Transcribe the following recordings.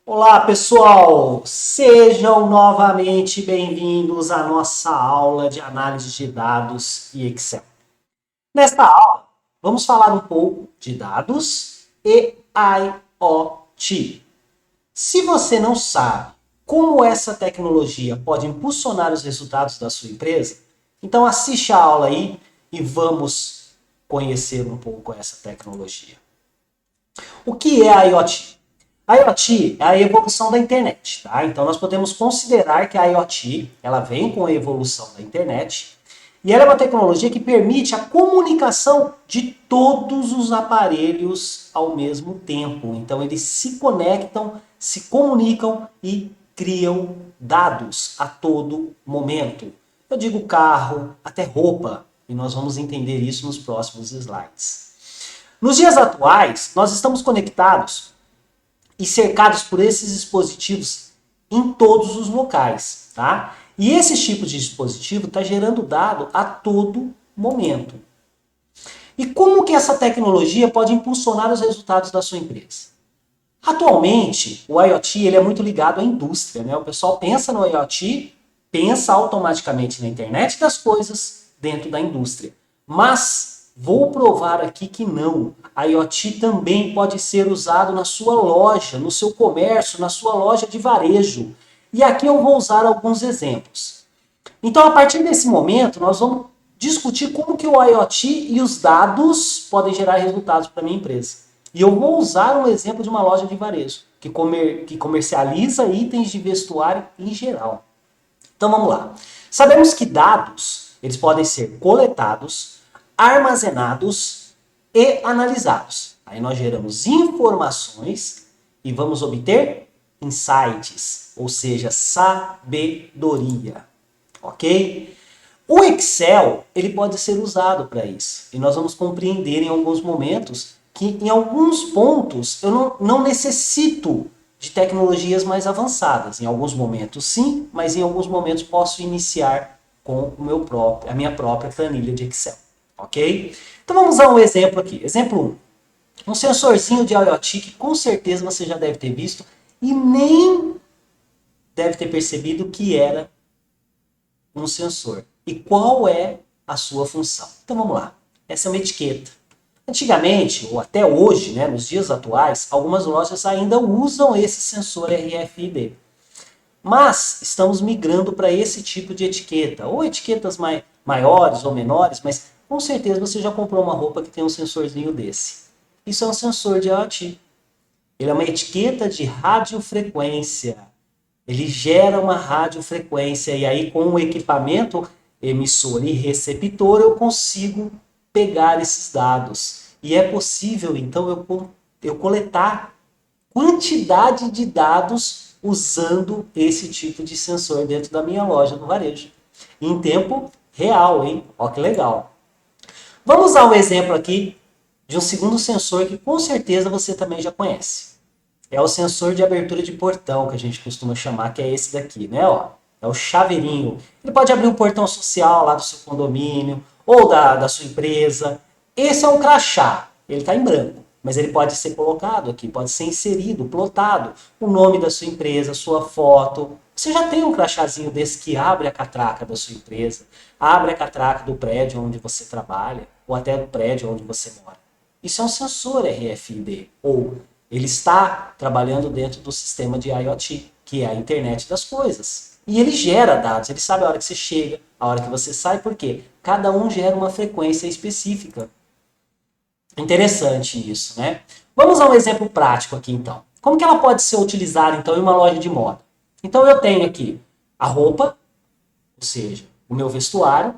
Olá, pessoal! Sejam novamente bem-vindos à nossa aula de análise de dados e Excel. Nesta aula, vamos falar um pouco de dados e IoT. Se você não sabe como essa tecnologia pode impulsionar os resultados da sua empresa, então assiste a aula aí e vamos conhecer um pouco essa tecnologia. O que é a IoT? A IoT é a evolução da internet, tá? Então nós podemos considerar que a IoT, ela vem com a evolução da internet e ela é uma tecnologia que permite a comunicação de todos os aparelhos ao mesmo tempo. Então eles se conectam, se comunicam e criam dados a todo momento. Eu digo carro, até roupa, e nós vamos entender isso nos próximos slides. Nos dias atuais, nós estamos conectados e cercados por esses dispositivos em todos os locais, tá? E esse tipo de dispositivo está gerando dado a todo momento. E como que essa tecnologia pode impulsionar os resultados da sua empresa? Atualmente, o IoT ele é muito ligado à indústria, né? O pessoal pensa no IoT, pensa automaticamente na internet das coisas dentro da indústria. Mas vou provar aqui que não. A IoT também pode ser usado na sua loja, no seu comércio, na sua loja de varejo. E aqui eu vou usar alguns exemplos. Então, a partir desse momento, nós vamos discutir como que o IoT e os dados podem gerar resultados para a minha empresa. E eu vou usar um exemplo de uma loja de varejo, que comercializa itens de vestuário em geral. Então vamos lá. Sabemos que dados, eles podem ser coletados, armazenados e analisados. Aí nós geramos informações e vamos obter insights, ou seja, sabedoria. Ok? O Excel, ele pode ser usado para isso. E nós vamos compreender em alguns momentos que em alguns pontos eu não necessito de tecnologias mais avançadas. Em alguns momentos sim, mas em alguns momentos posso iniciar com a minha própria planilha de Excel. Ok? Então vamos a um exemplo aqui. Exemplo 1. Um sensorzinho de IoT que com certeza você já deve ter visto e nem deve ter percebido que era um sensor. E qual é a sua função? Então vamos lá. Essa é uma etiqueta. Antigamente, ou até hoje, né, nos dias atuais, algumas lojas ainda usam esse sensor RFID. Mas estamos migrando para esse tipo de etiqueta, ou etiquetas maiores ou menores, mas com certeza você já comprou uma roupa que tem um sensorzinho desse. Isso é um sensor de IoT. Ele é uma etiqueta de radiofrequência. Ele gera uma radiofrequência e aí com o equipamento emissor e receptor eu consigo pegar esses dados. E é possível, então, eu coletar quantidade de dados usando esse tipo de sensor dentro da minha loja no varejo. Em tempo real, hein? Olha que legal. Vamos usar um exemplo aqui de um segundo sensor que com certeza você também já conhece. É o sensor de abertura de portão, que a gente costuma chamar, que é esse daqui, né? Ó, é o chaveirinho. Ele pode abrir um portão social lá do seu condomínio ou da sua empresa. Esse é um crachá. Ele está em branco, mas ele pode ser colocado aqui, pode ser inserido, plotado. O nome da sua empresa, sua foto. Você já tem um crachazinho desse que abre a catraca da sua empresa, abre a catraca do prédio onde você trabalha, ou até do prédio onde você mora. Isso é um sensor RFID, ou ele está trabalhando dentro do sistema de IoT, que é a internet das coisas. E ele gera dados, ele sabe a hora que você chega, a hora que você sai, por quê? Cada um gera uma frequência específica. Interessante isso, né? Vamos a um exemplo prático aqui, então. Como que ela pode ser utilizada, então, em uma loja de moda? Então, eu tenho aqui a roupa, ou seja, o meu vestuário,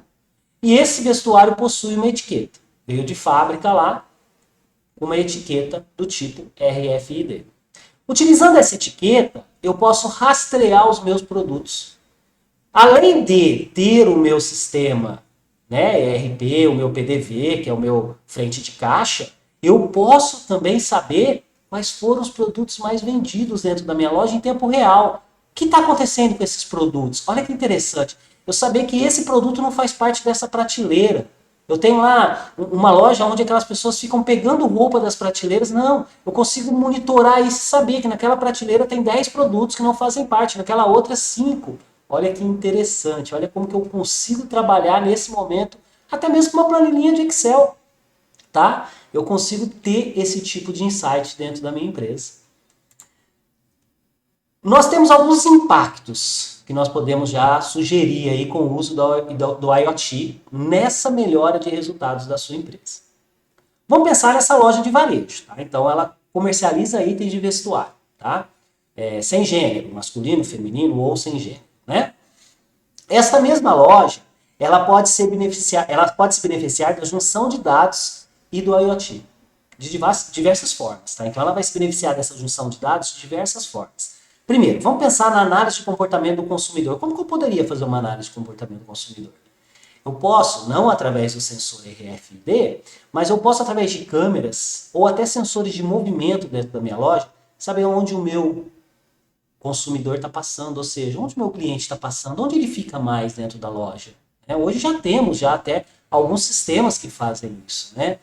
e esse vestuário possui uma etiqueta. Veio de fábrica lá, uma etiqueta do tipo RFID. Utilizando essa etiqueta, eu posso rastrear os meus produtos. Além de ter o meu sistema, né, ERP, o meu PDV, que é o meu frente de caixa, eu posso também saber quais foram os produtos mais vendidos dentro da minha loja em tempo real. O que está acontecendo com esses produtos? Olha que interessante. Eu saber que esse produto não faz parte dessa prateleira. Eu tenho lá uma loja onde aquelas pessoas ficam pegando roupa das prateleiras. Não, eu consigo monitorar e saber que naquela prateleira tem 10 produtos que não fazem parte, naquela outra 5. Olha que interessante, olha como que eu consigo trabalhar nesse momento, até mesmo com uma planilhinha de Excel, tá? Eu consigo ter esse tipo de insight dentro da minha empresa. Nós temos alguns impactos que nós podemos já sugerir aí com o uso do IoT nessa melhora de resultados da sua empresa. Vamos pensar nessa loja de varejo, tá? Então ela comercializa itens de vestuário, tá? Sem gênero, masculino, feminino ou sem gênero, né? Esta mesma loja, ela pode se beneficiar da junção de dados e do IoT de diversas formas, tá? Então ela vai se beneficiar dessa junção de dados de diversas formas. Primeiro, vamos pensar na análise de comportamento do consumidor. Como que eu poderia fazer uma análise de comportamento do consumidor? Eu posso, não através do sensor RFID, mas eu posso através de câmeras ou até sensores de movimento dentro da minha loja, saber onde o meu consumidor está passando, ou seja, onde o meu cliente está passando, onde ele fica mais dentro da loja. Hoje já temos até alguns sistemas que fazem isso, né?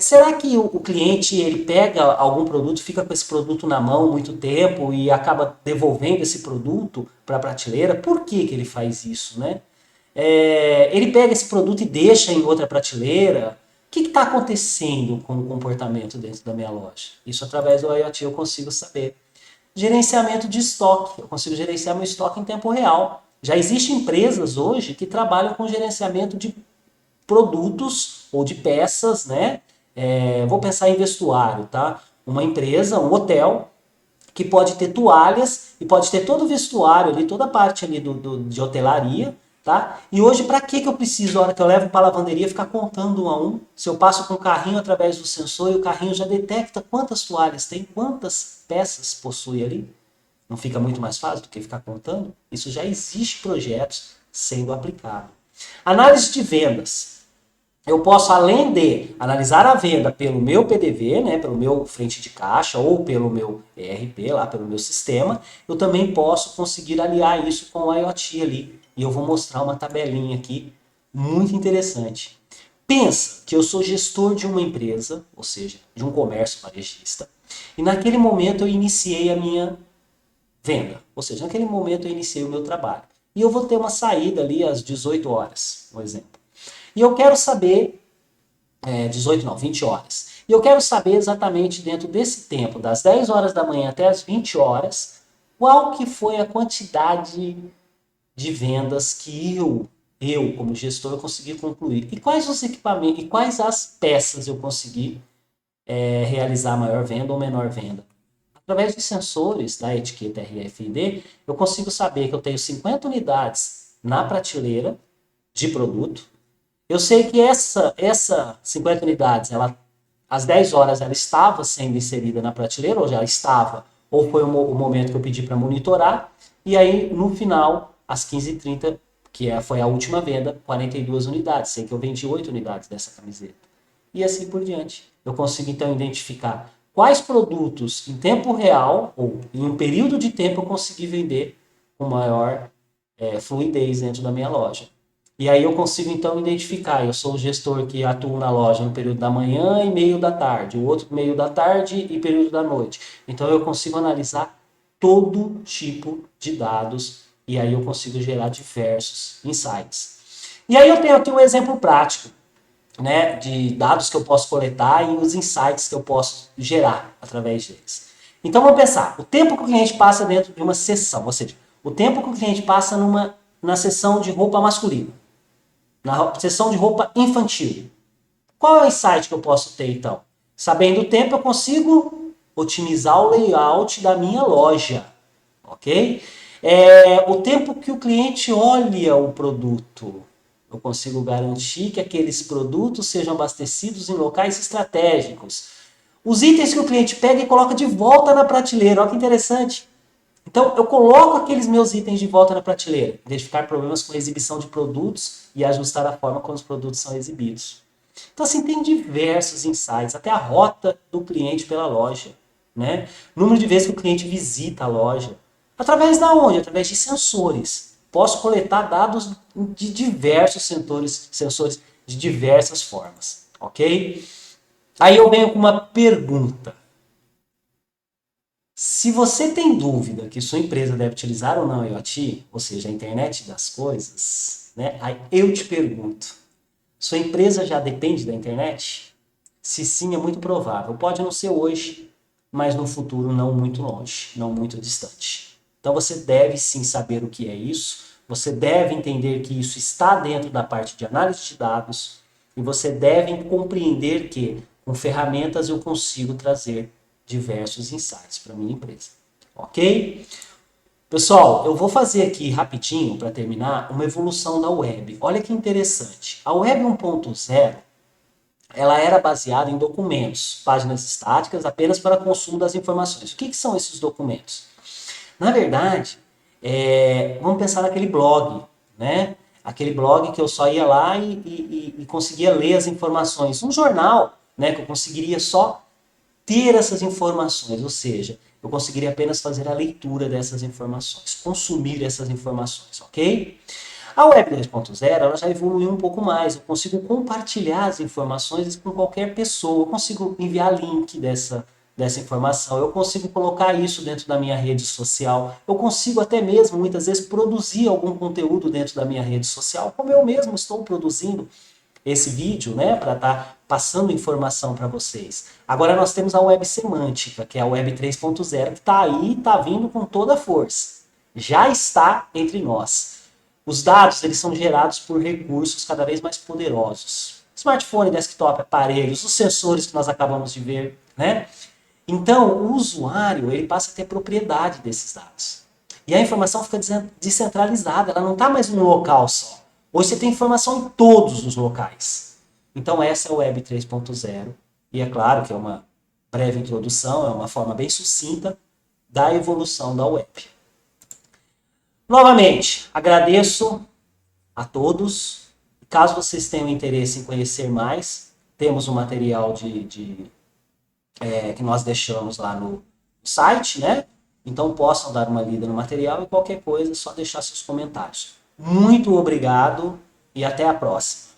Será que o cliente ele pega algum produto, fica com esse produto na mão muito tempo e acaba devolvendo esse produto para a prateleira? Por que ele faz isso, né? Ele pega esse produto e deixa em outra prateleira? O que está acontecendo com o comportamento dentro da minha loja? Isso através do IoT eu consigo saber. Gerenciamento de estoque. Eu consigo gerenciar meu estoque em tempo real. Já existem empresas hoje que trabalham com gerenciamento de produtos ou de peças, né? Vou pensar em vestuário, tá? Uma empresa, um hotel, que pode ter toalhas e pode ter todo o vestuário ali, toda a parte ali de hotelaria, tá? E hoje, para que eu preciso, na hora que eu levo para a lavanderia, ficar contando um a um? Se eu passo com o carrinho através do sensor e o carrinho já detecta quantas toalhas tem, quantas peças possui ali, não fica muito mais fácil do que ficar contando? Isso já existe projetos sendo aplicados. Análise de vendas. Eu posso, além de analisar a venda pelo meu PDV, né, pelo meu frente de caixa ou pelo meu ERP, lá pelo meu sistema, eu também posso conseguir aliar isso com o IoT ali. E eu vou mostrar uma tabelinha aqui muito interessante. Pensa que eu sou gestor de uma empresa, ou seja, de um comércio varejista, e naquele momento eu iniciei a minha venda, ou seja, naquele momento eu iniciei o meu trabalho. E eu vou ter uma saída ali às 18 horas, por exemplo. E eu quero saber, 18 não, 20 horas. E eu quero saber exatamente dentro desse tempo, das 10 horas da manhã até as 20 horas, qual que foi a quantidade de vendas que eu como gestor, consegui concluir. E quais os equipamentos, e quais as peças eu consegui realizar maior venda ou menor venda. Através dos sensores da etiqueta RFID, eu consigo saber que eu tenho 50 unidades na prateleira de produto. Eu sei que essa 50 unidades, às 10 horas, ela estava sendo inserida na prateleira, ou já estava, ou foi o momento que eu pedi para monitorar. E aí, no final, às 15h30, foi a última venda, 42 unidades. Sei que eu vendi 8 unidades dessa camiseta. E assim por diante. Eu consigo, então, identificar quais produtos em tempo real, ou em um período de tempo, eu consegui vender com maior fluidez dentro da minha loja. E aí eu consigo, então, identificar. Eu sou o gestor que atua na loja no período da manhã e meio da tarde, o outro meio da tarde e período da noite. Então eu consigo analisar todo tipo de dados e aí eu consigo gerar diversos insights. E aí eu tenho aqui um exemplo prático, né, de dados que eu posso coletar e os insights que eu posso gerar através deles. Então vamos pensar, o tempo que o cliente passa dentro de uma sessão, ou seja, o tempo que o cliente passa na sessão de roupa masculina, na sessão de roupa infantil. Qual é o insight que eu posso ter então? Sabendo o tempo, eu consigo otimizar o layout da minha loja, ok? O tempo que o cliente olha o produto, eu consigo garantir que aqueles produtos sejam abastecidos em locais estratégicos. Os itens que o cliente pega e coloca de volta na prateleira, olha que interessante. Então, eu coloco aqueles meus itens de volta na prateleira, identificar problemas com a exibição de produtos e ajustar a forma como os produtos são exibidos. Então, assim, tem diversos insights, até a rota do cliente pela loja, né? Número de vezes que o cliente visita a loja. Através da onde? Através de sensores. Posso coletar dados de diversos sensores de diversas formas, ok? Aí eu venho com uma pergunta. Se você tem dúvida que sua empresa deve utilizar ou não a IoT, ou seja, a internet das coisas, né? Aí eu te pergunto, sua empresa já depende da internet? Se sim, é muito provável. Pode não ser hoje, mas no futuro não muito longe, não muito distante. Então você deve sim saber o que é isso, você deve entender que isso está dentro da parte de análise de dados e você deve compreender que com ferramentas eu consigo trazer diversos insights para minha empresa. Ok? Pessoal, eu vou fazer aqui rapidinho para terminar uma evolução da web. Olha que interessante. A web 1.0 ela era baseada em documentos, páginas estáticas apenas para consumo das informações. O que são esses documentos? Na verdade, vamos pensar naquele blog, né? Aquele blog que eu só ia lá e conseguia ler as informações. Um jornal, né? Que eu conseguiria só ter essas informações, ou seja, eu conseguiria apenas fazer a leitura dessas informações, consumir essas informações, ok? A Web 2.0 ela já evoluiu um pouco mais, eu consigo compartilhar as informações com qualquer pessoa, eu consigo enviar link dessa informação, eu consigo colocar isso dentro da minha rede social, eu consigo até mesmo, muitas vezes, produzir algum conteúdo dentro da minha rede social, como eu mesmo estou produzindo esse vídeo, né, para estar passando informação para vocês. Agora nós temos a web semântica, que é a web 3.0, que está aí, está vindo com toda a força. Já está entre nós. Os dados eles são gerados por recursos cada vez mais poderosos. Smartphone, desktop, aparelhos, os sensores que nós acabamos de ver, né? Então, o usuário ele passa a ter propriedade desses dados. E a informação fica descentralizada, ela não está mais num local só. Hoje você tem informação em todos os locais. Então, essa é a Web 3.0. E é claro que é uma breve introdução, é uma forma bem sucinta da evolução da web. Novamente, agradeço a todos. Caso vocês tenham interesse em conhecer mais, temos um material que nós deixamos lá no site, né? Então possam dar uma lida no material e qualquer coisa, é só deixar seus comentários. Muito obrigado e até a próxima.